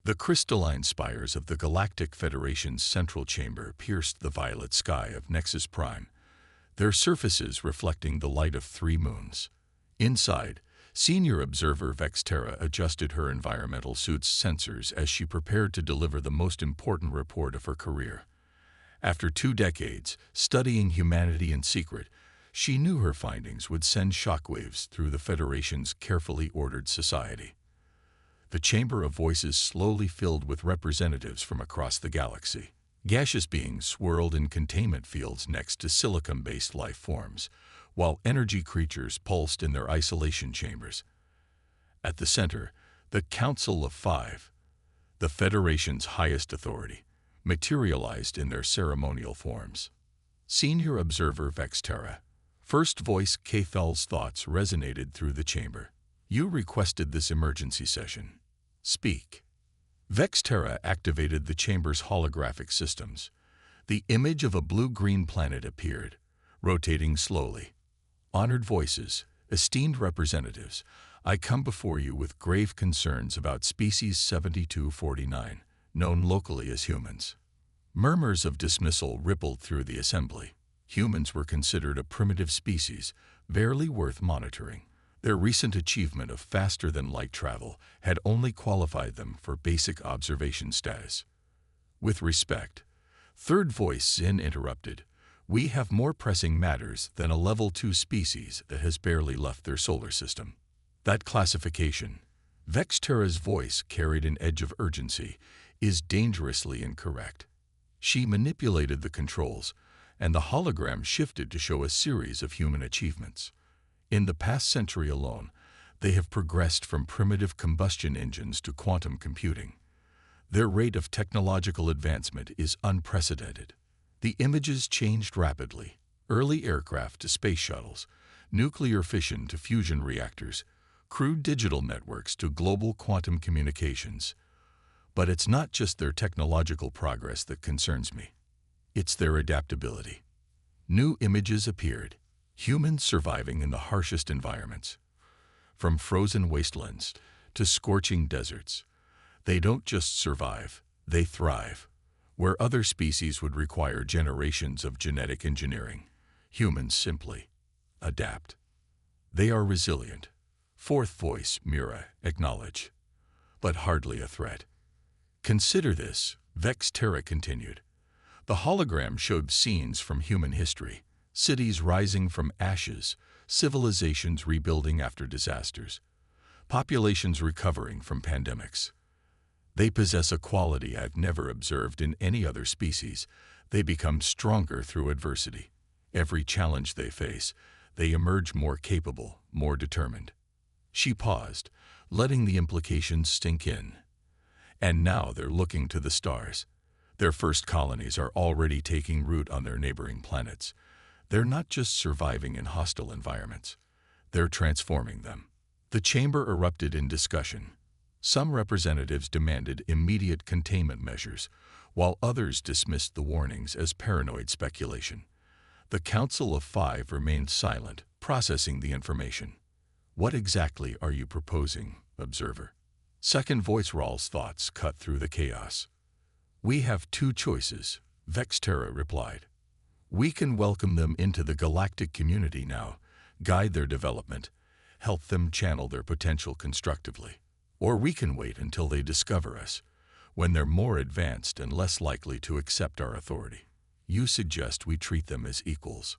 The crystalline spires of the Galactic Federation's central chamber pierced the violet sky of Nexus Prime, their surfaces reflecting the light of 3 moons. Inside, Senior Observer Vexterra adjusted her environmental suit's sensors as she prepared to deliver the most important report of her career. After 2 decades studying humanity in secret, she knew her findings would send shockwaves through the Federation's carefully ordered society. The chamber of voices slowly filled with representatives from across the galaxy. Gaseous beings swirled in containment fields next to silicon-based life forms, while energy creatures pulsed in their isolation chambers. At the center, the Council of Five, the Federation's highest authority, materialized in their ceremonial forms. Senior Observer Vexterra. First Voice Cathel's thoughts resonated through the chamber. You requested this emergency session. Speak. Vexterra activated the chamber's holographic systems. The image of a blue-green planet appeared, rotating slowly. Honored voices, esteemed representatives, I come before you with grave concerns about species 7249, known locally as humans. Murmurs of dismissal rippled through the assembly. Humans were considered a primitive species, barely worth monitoring. Their recent achievement of faster-than-light travel had only qualified them for basic observation status. With respect, Third Voice Zin interrupted. We have more pressing matters than a level 2 species that has barely left their solar system. That classification, Vexterra's voice carried an edge of urgency, is dangerously incorrect. She manipulated the controls, and the hologram shifted to show a series of human achievements. In the past century alone, they have progressed from primitive combustion engines to quantum computing. Their rate of technological advancement is unprecedented. The images changed rapidly. Early aircraft to space shuttles, nuclear fission to fusion reactors, crude digital networks to global quantum communications. But it's not just their technological progress that concerns me. It's their adaptability. New images appeared, humans surviving in the harshest environments. From frozen wastelands to scorching deserts, they don't just survive, they thrive. Where other species would require generations of genetic engineering, humans simply adapt. They are resilient. Fourth Voice Mira acknowledged, but hardly a threat. Consider this, Vexterra continued. The hologram showed scenes from human history, cities rising from ashes, civilizations rebuilding after disasters, populations recovering from pandemics. They possess a quality I've never observed in any other species. They become stronger through adversity. Every challenge they face, they emerge more capable, more determined. She paused, letting the implications sink in. And now they're looking to the stars. Their first colonies are already taking root on their neighboring planets. They're not just surviving in hostile environments. They're transforming them. The chamber erupted in discussion. Some representatives demanded immediate containment measures, while others dismissed the warnings as paranoid speculation. The Council of Five remained silent, processing the information. What exactly are you proposing, Observer? Second Voice Rawl's thoughts cut through the chaos. We have 2 choices, Vexterra replied. We can welcome them into the galactic community now, guide their development, help them channel their potential constructively. Or we can wait until they discover us, when they're more advanced and less likely to accept our authority. You suggest we treat them as equals.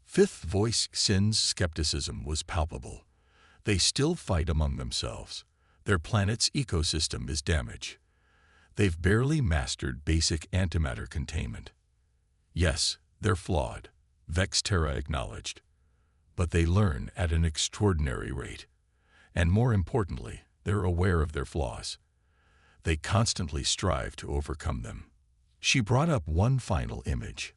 Fifth Voice Sin's skepticism was palpable. They still fight among themselves. Their planet's ecosystem is damaged. They've barely mastered basic antimatter containment. Yes, they're flawed, Vexterra acknowledged. But they learn at an extraordinary rate. And more importantly, they're aware of their flaws. They constantly strive to overcome them. She brought up one final image,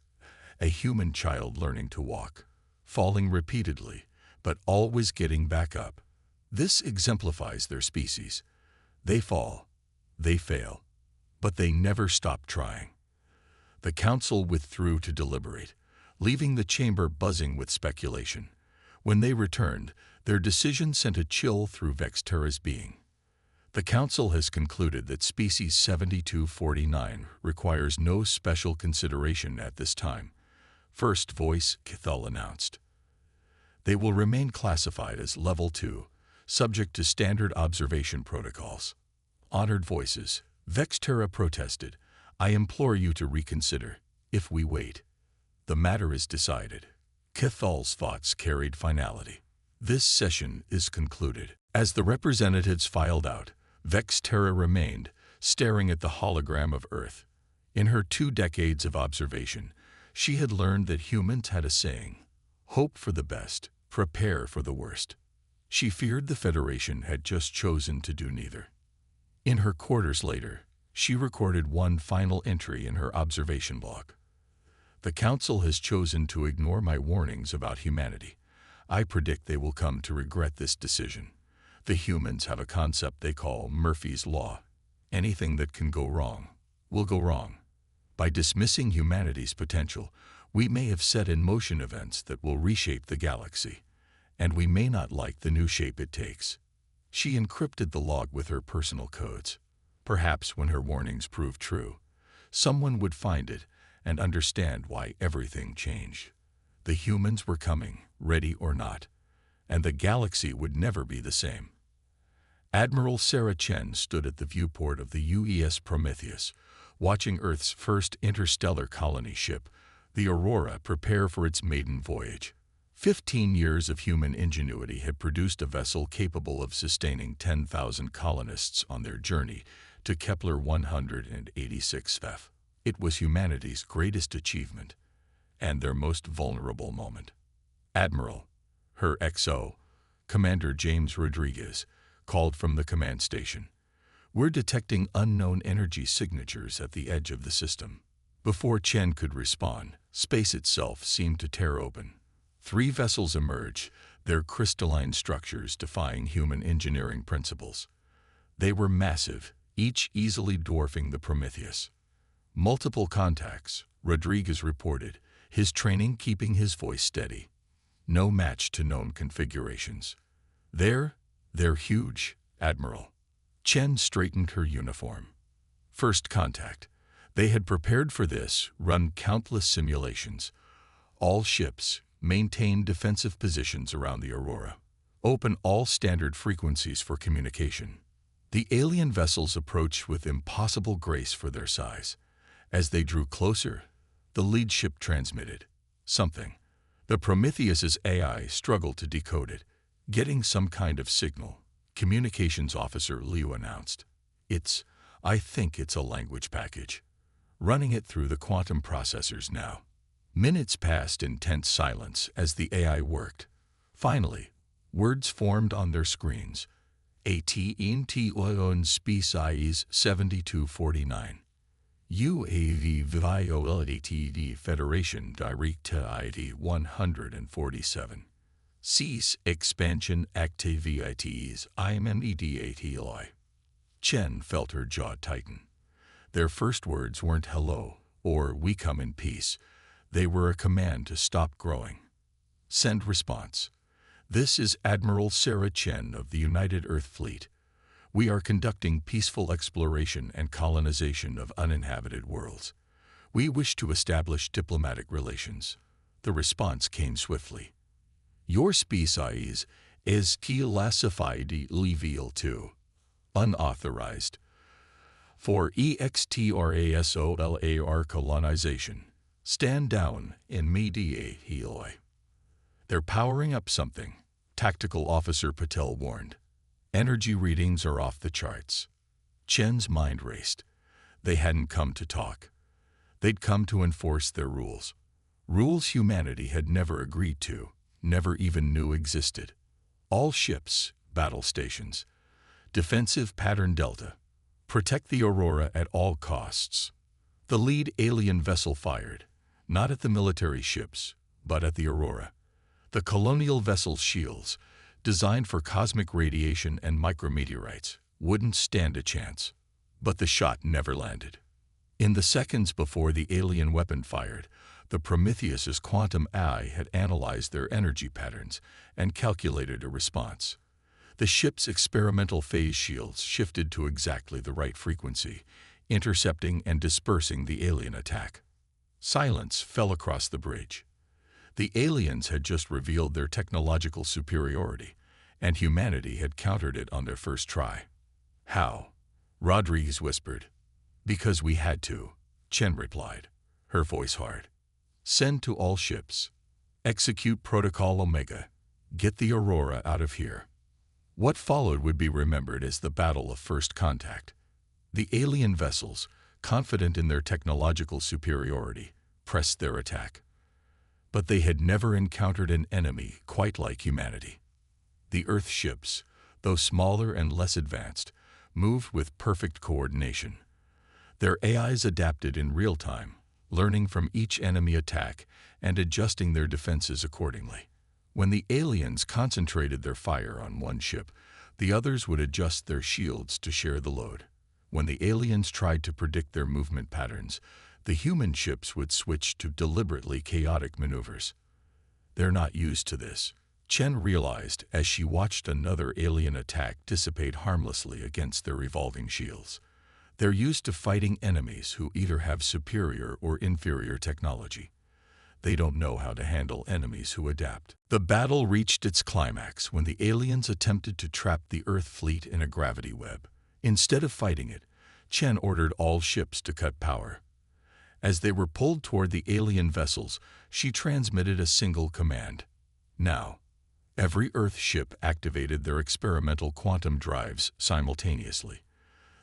a human child learning to walk, falling repeatedly, but always getting back up. This exemplifies their species. They fall, they fail, but they never stop trying. The council withdrew to deliberate, leaving the chamber buzzing with speculation. When they returned, their decision sent a chill through Vexterra's being. The Council has concluded that Species 7249 requires no special consideration at this time. First Voice Kithal announced. They will remain classified as Level 2, subject to standard observation protocols. Honored Voices, Vexterra protested. I implore you to reconsider. If we wait, the matter is decided. Kithal's thoughts carried finality. This session is concluded. As the representatives filed out, Vexterra remained, staring at the hologram of Earth. In her 2 decades of observation, she had learned that humans had a saying: hope for the best, prepare for the worst. She feared the Federation had just chosen to do neither. In her quarters later, she recorded one final entry in her observation log. The Council has chosen to ignore my warnings about humanity. I predict they will come to regret this decision. The humans have a concept they call Murphy's Law. Anything that can go wrong will go wrong. By dismissing humanity's potential, we may have set in motion events that will reshape the galaxy, and we may not like the new shape it takes. She encrypted the log with her personal codes. Perhaps when her warnings prove true, someone would find it and understand why everything changed. The humans were coming, ready or not, and the galaxy would never be the same. Admiral Sarah Chen stood at the viewport of the UES Prometheus, watching Earth's first interstellar colony ship, the Aurora, prepare for its maiden voyage. 15 years of human ingenuity had produced a vessel capable of sustaining 10,000 colonists on their journey to Kepler 186f. It was humanity's greatest achievement and their most vulnerable moment. Admiral, her XO, Commander James Rodriguez, called from the command station. We're detecting unknown energy signatures at the edge of the system. Before Chen could respond, space itself seemed to tear open. 3 vessels emerged, their crystalline structures defying human engineering principles. They were massive, each easily dwarfing the Prometheus. Multiple contacts, Rodriguez reported, his training keeping his voice steady. No match to known configurations. They're huge, Admiral. Chen straightened her uniform. First contact. They had prepared for this, run countless simulations. All ships maintain defensive positions around the Aurora. Open all standard frequencies for communication. The alien vessels approached with impossible grace for their size. As they drew closer, the lead ship transmitted something. The Prometheus's AI struggled to decode it, getting some kind of signal. Communications Officer Liu announced, I think it's a language package. Running it through the quantum processors now. Minutes passed in tense silence as the AI worked. Finally, words formed on their screens. AT&T Species 7249. UAV Violated Federation Directive 147. Cease expansion activities immediately. Chen felt her jaw tighten. Their first words weren't hello or we come in peace. They were a command to stop growing. Send response. This is Admiral Sarah Chen of the United Earth Fleet. We are conducting peaceful exploration and colonization of uninhabited worlds. We wish to establish diplomatic relations. The response came swiftly. Your species is classified Level 2. Unauthorized. For extrasolar colonization. Stand down immediately. They're powering up something, Tactical Officer Patel warned. Energy readings are off the charts. Chen's mind raced. They hadn't come to talk. They'd come to enforce their rules. Rules humanity had never agreed to, never even knew existed. All ships, battle stations. Defensive pattern Delta. Protect the Aurora at all costs. The lead alien vessel fired, not at the military ships, but at the Aurora. The colonial vessel's shields, designed for cosmic radiation and micrometeorites, wouldn't stand a chance. But the shot never landed. In the seconds before the alien weapon fired, the Prometheus's quantum AI had analyzed their energy patterns and calculated a response. The ship's experimental phase shields shifted to exactly the right frequency, intercepting and dispersing the alien attack. Silence fell across the bridge. The aliens had just revealed their technological superiority, and humanity had countered it on their first try. How? Rodriguez whispered. Because we had to, Chen replied, her voice hard. Send to all ships. Execute Protocol Omega. Get the Aurora out of here. What followed would be remembered as the Battle of First Contact. The alien vessels, confident in their technological superiority, pressed their attack. But they had never encountered an enemy quite like humanity. The Earth ships, though smaller and less advanced, moved with perfect coordination. Their AIs adapted in real time, learning from each enemy attack and adjusting their defenses accordingly. When the aliens concentrated their fire on one ship, the others would adjust their shields to share the load. When the aliens tried to predict their movement patterns, the human ships would switch to deliberately chaotic maneuvers. They're not used to this, Chen realized as she watched another alien attack dissipate harmlessly against their revolving shields. They're used to fighting enemies who either have superior or inferior technology. They don't know how to handle enemies who adapt. The battle reached its climax when the aliens attempted to trap the Earth fleet in a gravity web. Instead of fighting it, Chen ordered all ships to cut power. As they were pulled toward the alien vessels, she transmitted a single command. Now, every Earth ship activated their experimental quantum drives simultaneously.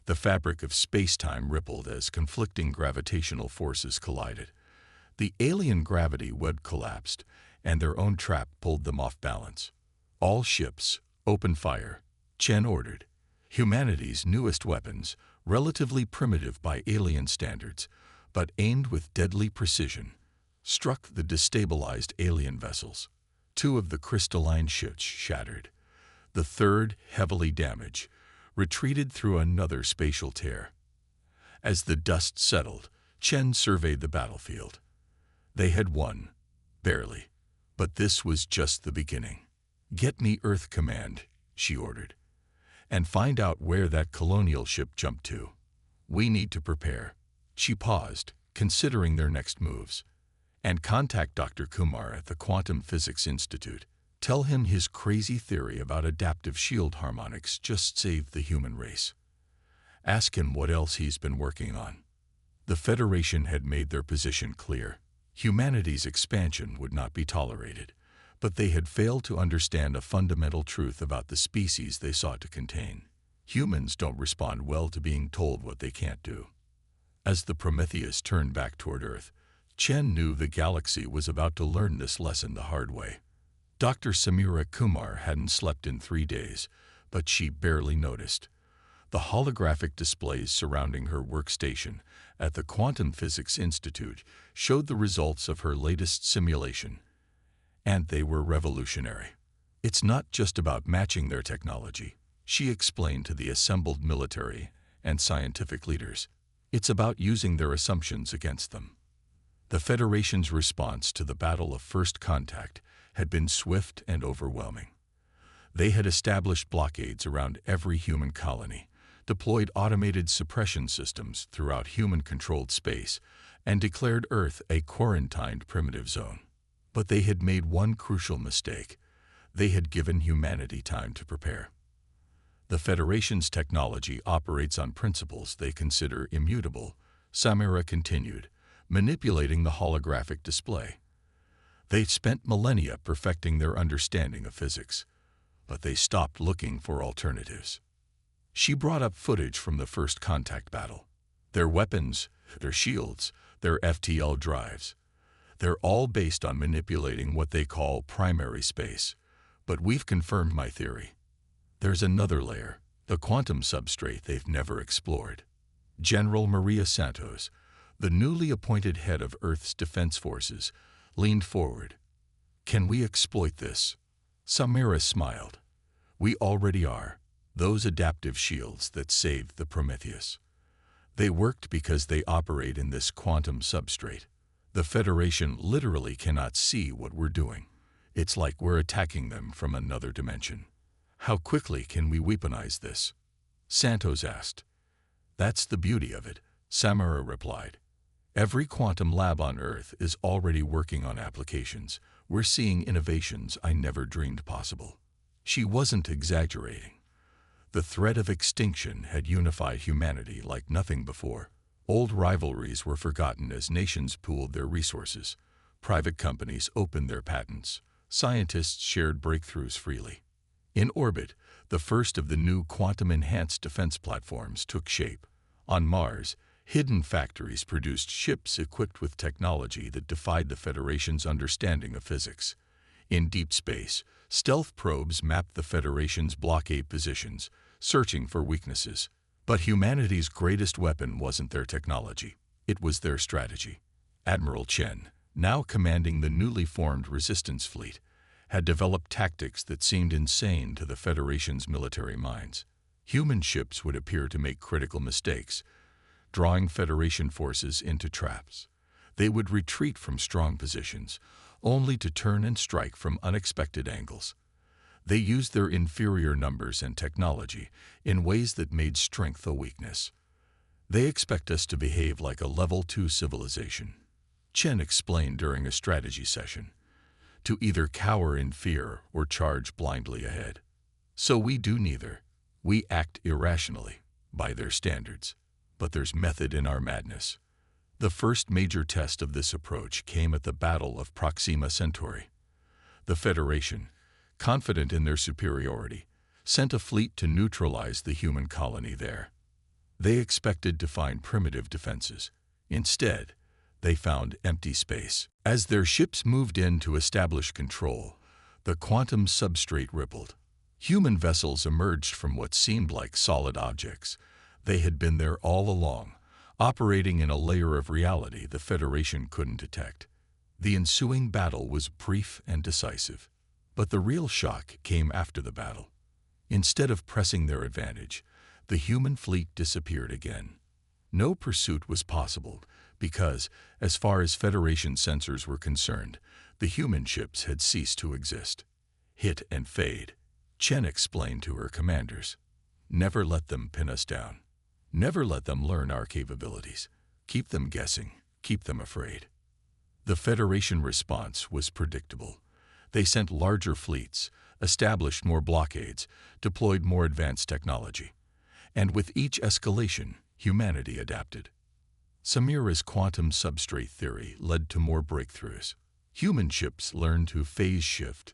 The fabric of space-time rippled as conflicting gravitational forces collided. The alien gravity web collapsed, and their own trap pulled them off balance. All ships, open fire, Chen ordered. Humanity's newest weapons, relatively primitive by alien standards, but aimed with deadly precision, struck the destabilized alien vessels. Two of the crystalline ships shattered. The third, heavily damaged, retreated through another spatial tear. As the dust settled, Chen surveyed the battlefield. They had won, barely, but this was just the beginning. Get me Earth Command, she ordered, and find out where that colonial ship jumped to. We need to prepare. She paused, considering their next moves. And contact Dr. Kumar at the Quantum Physics Institute. Tell him his crazy theory about adaptive shield harmonics just saved the human race. Ask him what else he's been working on. The Federation had made their position clear. Humanity's expansion would not be tolerated, but they had failed to understand a fundamental truth about the species they sought to contain. Humans don't respond well to being told what they can't do. As the Prometheus turned back toward Earth, Chen knew the galaxy was about to learn this lesson the hard way. Dr. Samira Kumar hadn't slept in 3 days, but she barely noticed. The holographic displays surrounding her workstation at the Quantum Physics Institute showed the results of her latest simulation, and they were revolutionary. It's not just about matching their technology, she explained to the assembled military and scientific leaders. It's about using their assumptions against them. The Federation's response to the Battle of First Contact had been swift and overwhelming. They had established blockades around every human colony, deployed automated suppression systems throughout human-controlled space, and declared Earth a quarantined primitive zone. But they had made one crucial mistake. They had given humanity time to prepare. The Federation's technology operates on principles they consider immutable, Samira continued, manipulating the holographic display. They spent millennia perfecting their understanding of physics, but they stopped looking for alternatives. She brought up footage from the First Contact battle. Their weapons, their shields, their FTL drives. They're all based on manipulating what they call primary space. But we've confirmed my theory. There's another layer, the quantum substrate they've never explored. General Maria Santos, the newly appointed head of Earth's defense forces, leaned forward. Can we exploit this? Samira smiled. We already are. Those adaptive shields that saved the Prometheus. They worked because they operate in this quantum substrate. The Federation literally cannot see what we're doing. It's like we're attacking them from another dimension. How quickly can we weaponize this? Santos asked. That's the beauty of it, Samara replied. Every quantum lab on Earth is already working on applications. We're seeing innovations I never dreamed possible. She wasn't exaggerating. The threat of extinction had unified humanity like nothing before. Old rivalries were forgotten as nations pooled their resources. Private companies opened their patents. Scientists shared breakthroughs freely. In orbit, the first of the new quantum-enhanced defense platforms took shape. On Mars, hidden factories produced ships equipped with technology that defied the Federation's understanding of physics. In deep space, stealth probes mapped the Federation's blockade positions, searching for weaknesses. But humanity's greatest weapon wasn't their technology. It was their strategy. Admiral Chen, now commanding the newly formed resistance fleet, had developed tactics that seemed insane to the Federation's military minds. Human ships would appear to make critical mistakes, drawing Federation forces into traps. They would retreat from strong positions, only to turn and strike from unexpected angles. They used their inferior numbers and technology in ways that made strength a weakness. They expect us to behave like a Level 2 civilization, Chen explained during a strategy session, to either cower in fear or charge blindly ahead. So we do neither. We act irrationally, by their standards. But there's method in our madness. The first major test of this approach came at the Battle of Proxima Centauri. The Federation, confident in their superiority, sent a fleet to neutralize the human colony there. They expected to find primitive defenses. Instead, they found empty space. As their ships moved in to establish control, the quantum substrate rippled. Human vessels emerged from what seemed like solid objects. They had been there all along, operating in a layer of reality the Federation couldn't detect. The ensuing battle was brief and decisive. But the real shock came after the battle. Instead of pressing their advantage, the human fleet disappeared again. No pursuit was possible because, as far as Federation sensors were concerned, the human ships had ceased to exist. Hit and fade, Chen explained to her commanders. Never let them pin us down. Never let them learn our capabilities. Keep them guessing. Keep them afraid. The Federation response was predictable. They sent larger fleets, established more blockades, deployed more advanced technology. And with each escalation, humanity adapted. Samira's quantum substrate theory led to more breakthroughs. Human ships learned to phase shift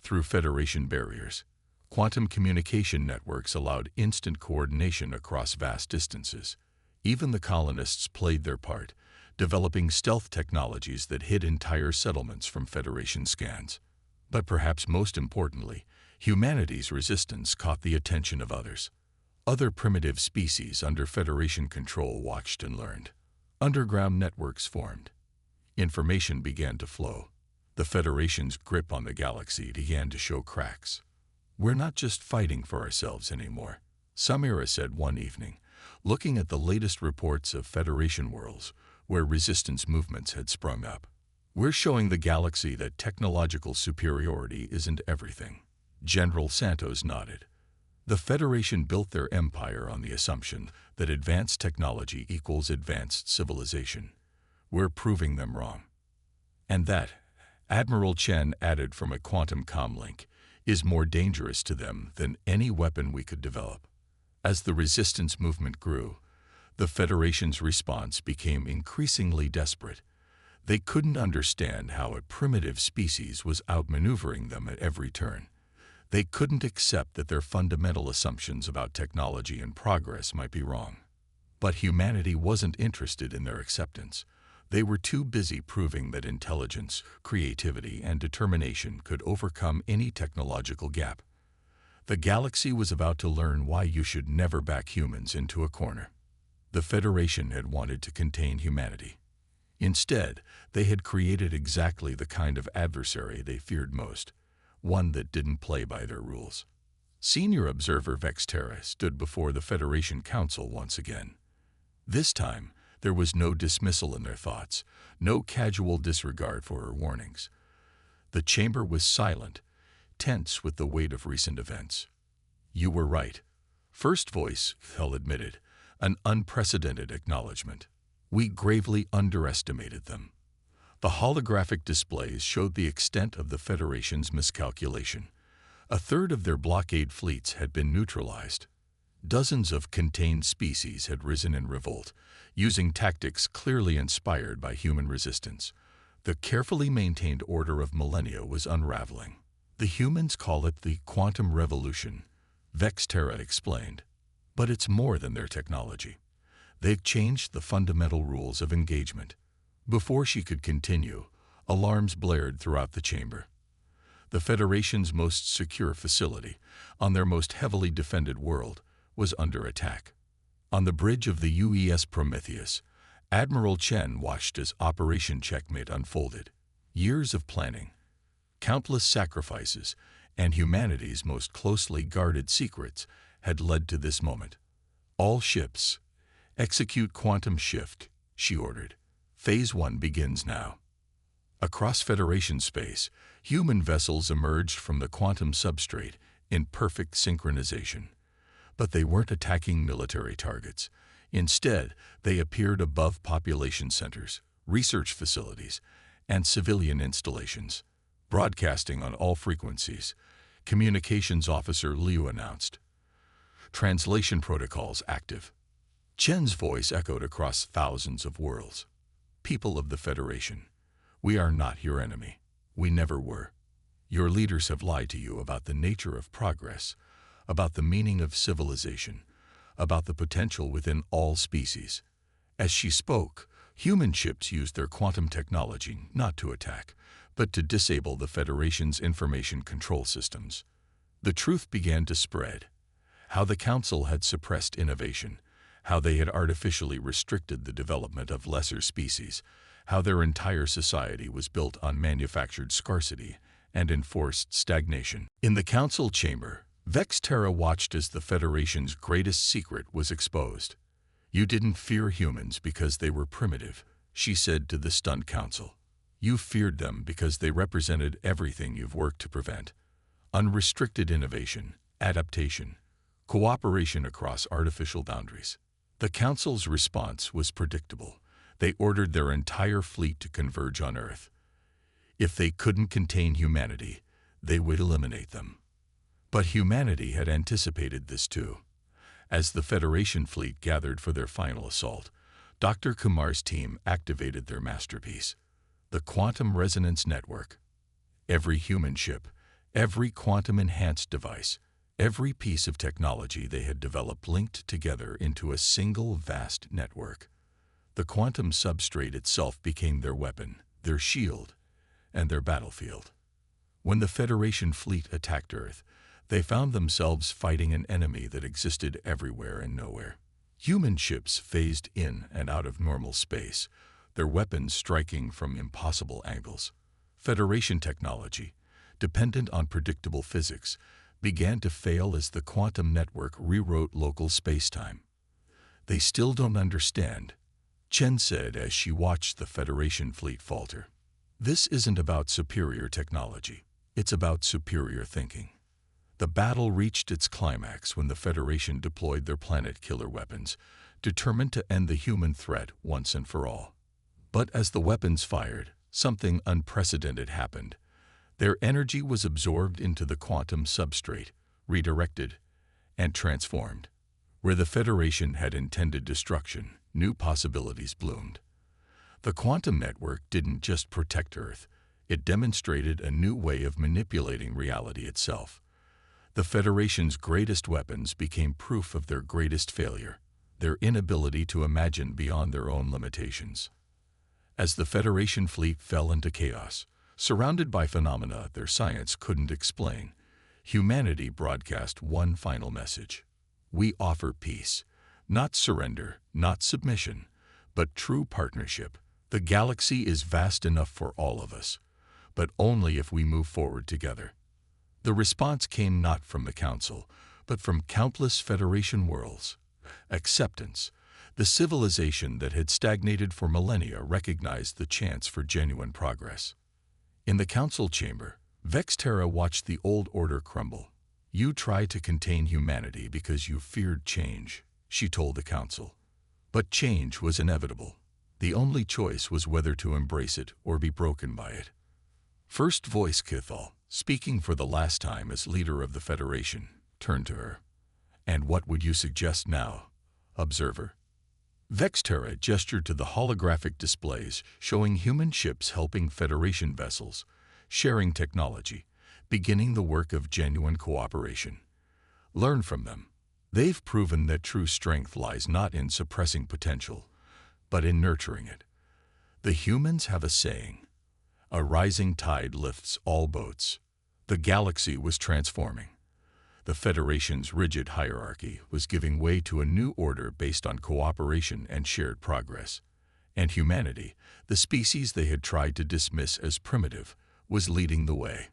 through Federation barriers. Quantum communication networks allowed instant coordination across vast distances. Even the colonists played their part, developing stealth technologies that hid entire settlements from Federation scans. But perhaps most importantly, humanity's resistance caught the attention of others. Other primitive species under Federation control watched and learned. Underground networks formed. Information began to flow. The Federation's grip on the galaxy began to show cracks. We're not just fighting for ourselves anymore, Samira said one evening, looking at the latest reports of Federation worlds where resistance movements had sprung up. We're showing the galaxy that technological superiority isn't everything. General Santos nodded. The Federation built their empire on the assumption that advanced technology equals advanced civilization. We're proving them wrong. And that, Admiral Chen added from a quantum comlink, is more dangerous to them than any weapon we could develop. As the resistance movement grew, the Federation's response became increasingly desperate. They couldn't understand how a primitive species was outmaneuvering them at every turn. They couldn't accept that their fundamental assumptions about technology and progress might be wrong. But humanity wasn't interested in their acceptance. They were too busy proving that intelligence, creativity, and determination could overcome any technological gap. The galaxy was about to learn why you should never back humans into a corner. The Federation had wanted to contain humanity. Instead, they had created exactly the kind of adversary they feared most, one that didn't play by their rules. Senior observer Vexterra stood before the Federation Council once again. This time, there was no dismissal in their thoughts, no casual disregard for her warnings. The chamber was silent, tense with the weight of recent events. You were right. First voice, Hell admitted, an unprecedented acknowledgement. We gravely underestimated them. The holographic displays showed the extent of the Federation's miscalculation. A third of their blockade fleets had been neutralized. Dozens of contained species had risen in revolt, using tactics clearly inspired by human resistance. The carefully maintained order of millennia was unraveling. The humans call it the quantum revolution, Vexterra explained. But it's more than their technology. They've changed the fundamental rules of engagement. Before she could continue, alarms blared throughout the chamber. The Federation's most secure facility, on their most heavily defended world, was under attack. On the bridge of the UES Prometheus, Admiral Chen watched as Operation Checkmate unfolded. Years of planning, countless sacrifices, and humanity's most closely guarded secrets had led to this moment. All ships, execute quantum shift, she ordered. Phase 1 begins now. Across Federation space, human vessels emerged from the quantum substrate in perfect synchronization. But they weren't attacking military targets. Instead, they appeared above population centers, research facilities, and civilian installations. Broadcasting on all frequencies, Communications Officer Liu announced. Translation protocols active. Chen's voice echoed across thousands of worlds. People of the Federation, we are not your enemy. We never were. Your leaders have lied to you about the nature of progress, about the meaning of civilization, about the potential within all species. As she spoke, human ships used their quantum technology not to attack, but to disable the Federation's information control systems. The truth began to spread. How the Council had suppressed innovation, how they had artificially restricted the development of lesser species, how their entire society was built on manufactured scarcity and enforced stagnation. In the Council chamber, Vexterra watched as the Federation's greatest secret was exposed. You didn't fear humans because they were primitive, she said to the stunned Council. You feared them because they represented everything you've worked to prevent. Unrestricted innovation, adaptation, cooperation across artificial boundaries. The Council's response was predictable. They ordered their entire fleet to converge on Earth. If they couldn't contain humanity, they would eliminate them. But humanity had anticipated this too. As the Federation fleet gathered for their final assault, Dr. Kumar's team activated their masterpiece, the Quantum Resonance Network. Every human ship, every quantum-enhanced device, every piece of technology they had developed linked together into a single vast network. The quantum substrate itself became their weapon, their shield, and their battlefield. When the Federation fleet attacked Earth, they found themselves fighting an enemy that existed everywhere and nowhere. Human ships phased in and out of normal space, their weapons striking from impossible angles. Federation technology, dependent on predictable physics, began to fail as the quantum network rewrote local space-time. They still don't understand, Chen said as she watched the Federation fleet falter. This isn't about superior technology. It's about superior thinking. The battle reached its climax when the Federation deployed their planet-killer weapons, determined to end the human threat once and for all. But as the weapons fired, something unprecedented happened. Their energy was absorbed into the quantum substrate, redirected, and transformed. Where the Federation had intended destruction, new possibilities bloomed. The quantum network didn't just protect Earth, it demonstrated a new way of manipulating reality itself. The Federation's greatest weapons became proof of their greatest failure, their inability to imagine beyond their own limitations. As the Federation fleet fell into chaos, surrounded by phenomena their science couldn't explain, humanity broadcast one final message. We offer peace, not surrender, not submission, but true partnership. The galaxy is vast enough for all of us, but only if we move forward together. The response came not from the Council, but from countless Federation worlds. Acceptance. The civilization that had stagnated for millennia recognized the chance for genuine progress. In the Council chamber, Vexterra watched the old order crumble. "You try to contain humanity because you feared change," she told the council. But change was inevitable. The only choice was whether to embrace it or be broken by it. First Voice Kithal, speaking for the last time as leader of the Federation, turned to her. "And what would you suggest now, Observer?" Vexterra gestured to the holographic displays showing human ships helping Federation vessels, sharing technology, beginning the work of genuine cooperation. Learn from them. They've proven that true strength lies not in suppressing potential, but in nurturing it. The humans have a saying, "A rising tide lifts all boats." The galaxy was transforming. The Federation's rigid hierarchy was giving way to a new order based on cooperation and shared progress. And humanity, the species they had tried to dismiss as primitive, was leading the way.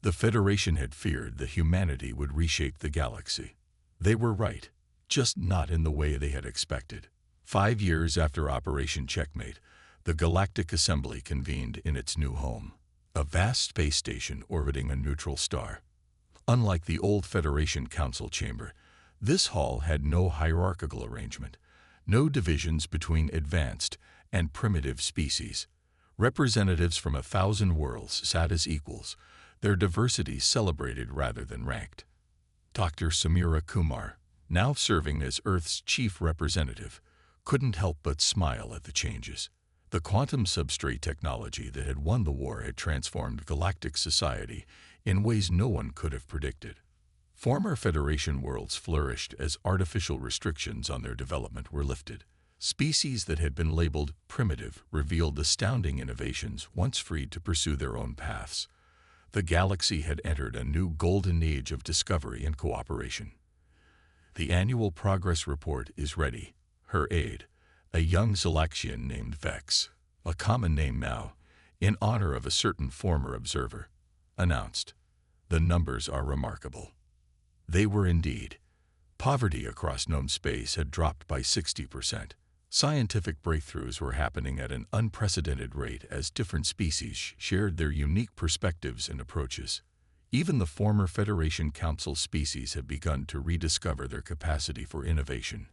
The Federation had feared that humanity would reshape the galaxy. They were right, just not in the way they had expected. 5 years after Operation Checkmate, the Galactic Assembly convened in its new home, a vast space station orbiting a neutral star. Unlike the old Federation Council chamber, this hall had no hierarchical arrangement, no divisions between advanced and primitive species. Representatives from 1,000 worlds sat as equals, their diversity celebrated rather than ranked. Dr. Samira Kumar, now serving as Earth's chief representative, couldn't help but smile at the changes. The quantum substrate technology that had won the war had transformed galactic society in ways no one could have predicted. Former Federation worlds flourished as artificial restrictions on their development were lifted. Species that had been labeled primitive revealed astounding innovations once freed to pursue their own paths. The galaxy had entered a new golden age of discovery and cooperation. The annual progress report is ready. Her aide, a young Zalaxian named Vex, a common name now, in honor of a certain former observer, announced. The numbers are remarkable. They were indeed. Poverty across known space had dropped by 60%. Scientific breakthroughs were happening at an unprecedented rate as different species shared their unique perspectives and approaches. Even the former Federation Council species had begun to rediscover their capacity for innovation.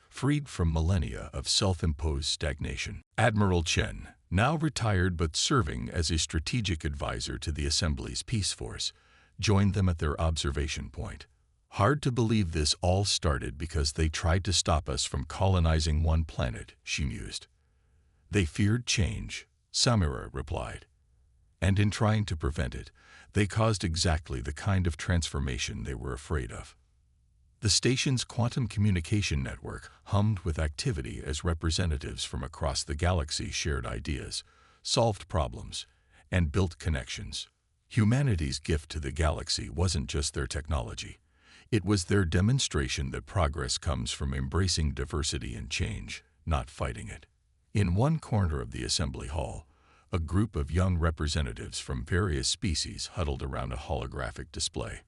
Freed from millennia of self-imposed stagnation, Admiral Chen, now retired but serving as a strategic advisor to the Assembly's Peace Force, joined them at their observation point. "Hard to believe this all started because they tried to stop us from colonizing one planet," she mused. "They feared change," Samira replied. "And in trying to prevent it, they caused exactly the kind of transformation they were afraid of." The station's quantum communication network hummed with activity as representatives from across the galaxy shared ideas, solved problems, and built connections. Humanity's gift to the galaxy wasn't just their technology. It was their demonstration that progress comes from embracing diversity and change, not fighting it. In one corner of the assembly hall, a group of young representatives from various species huddled around a holographic display.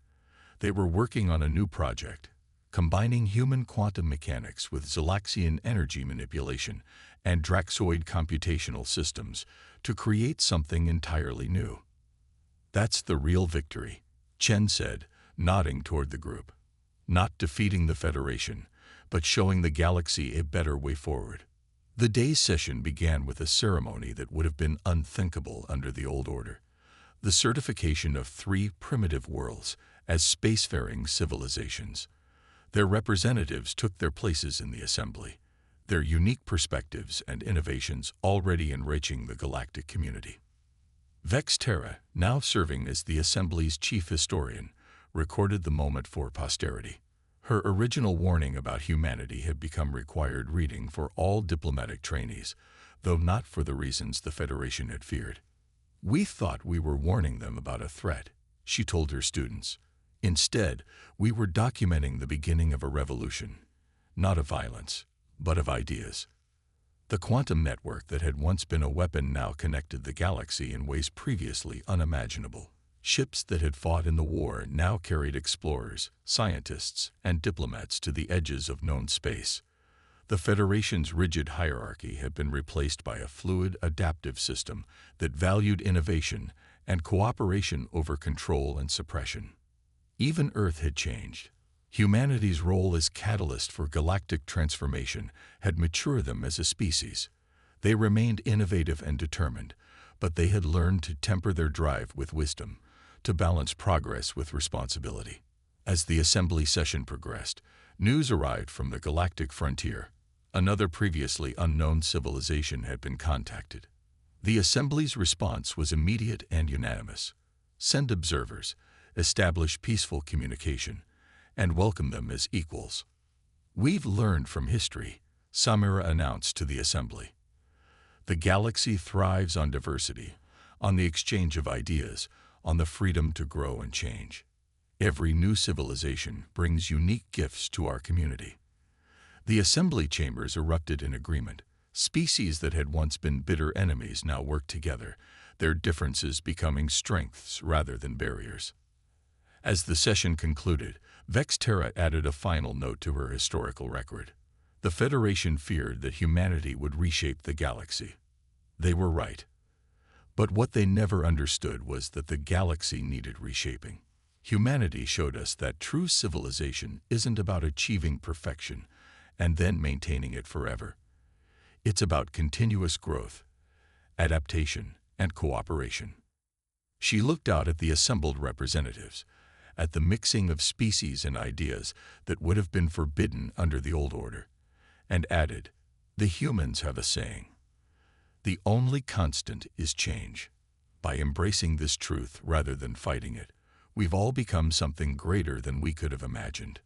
They were working on a new project, combining human quantum mechanics with Zalaxian energy manipulation and Draxoid computational systems to create something entirely new. "That's the real victory," Chen said, nodding toward the group. "Not defeating the Federation, but showing the galaxy a better way forward." The day's session began with a ceremony that would have been unthinkable under the old order: the certification of 3 primitive worlds as spacefaring civilizations. Their representatives took their places in the assembly, their unique perspectives and innovations already enriching the galactic community. Vexterra, now serving as the assembly's chief historian, recorded the moment for posterity. Her original warning about humanity had become required reading for all diplomatic trainees, though not for the reasons the Federation had feared. "We thought we were warning them about a threat," she told her students. "Instead, we were documenting the beginning of a revolution, not of violence, but of ideas." The quantum network that had once been a weapon now connected the galaxy in ways previously unimaginable. Ships that had fought in the war now carried explorers, scientists, and diplomats to the edges of known space. The Federation's rigid hierarchy had been replaced by a fluid, adaptive system that valued innovation and cooperation over control and suppression. Even Earth had changed. Humanity's role as catalyst for galactic transformation had matured them as a species. They remained innovative and determined, but they had learned to temper their drive with wisdom, to balance progress with responsibility. As the assembly session progressed, news arrived from the galactic frontier. Another previously unknown civilization had been contacted. The assembly's response was immediate and unanimous. Send observers, establish peaceful communication, and welcome them as equals. We've learned from history, Samira announced to the assembly. The galaxy thrives on diversity, on the exchange of ideas, on the freedom to grow and change. Every new civilization brings unique gifts to our community. The assembly chambers erupted in agreement. Species that had once been bitter enemies now worked together, their differences becoming strengths rather than barriers. As the session concluded, Vexterra added a final note to her historical record. The Federation feared that humanity would reshape the galaxy. They were right. But what they never understood was that the galaxy needed reshaping. Humanity showed us that true civilization isn't about achieving perfection and then maintaining it forever. It's about continuous growth, adaptation, and cooperation. She looked out at the assembled representatives, at the mixing of species and ideas that would have been forbidden under the old order, and added, "The humans have a saying. The only constant is change. By embracing this truth rather than fighting it, we've all become something greater than we could have imagined."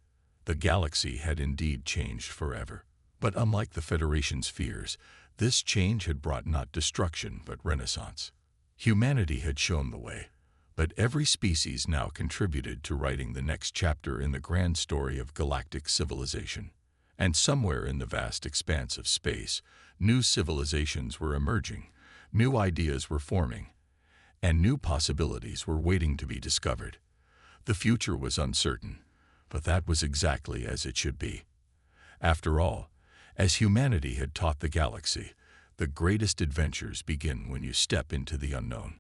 The galaxy had indeed changed forever. But unlike the Federation's fears, this change had brought not destruction but renaissance. Humanity had shown the way, but every species now contributed to writing the next chapter in the grand story of galactic civilization. And somewhere in the vast expanse of space, new civilizations were emerging, new ideas were forming, and new possibilities were waiting to be discovered. The future was uncertain, but that was exactly as it should be. After all, as humanity had taught the galaxy, the greatest adventures begin when you step into the unknown.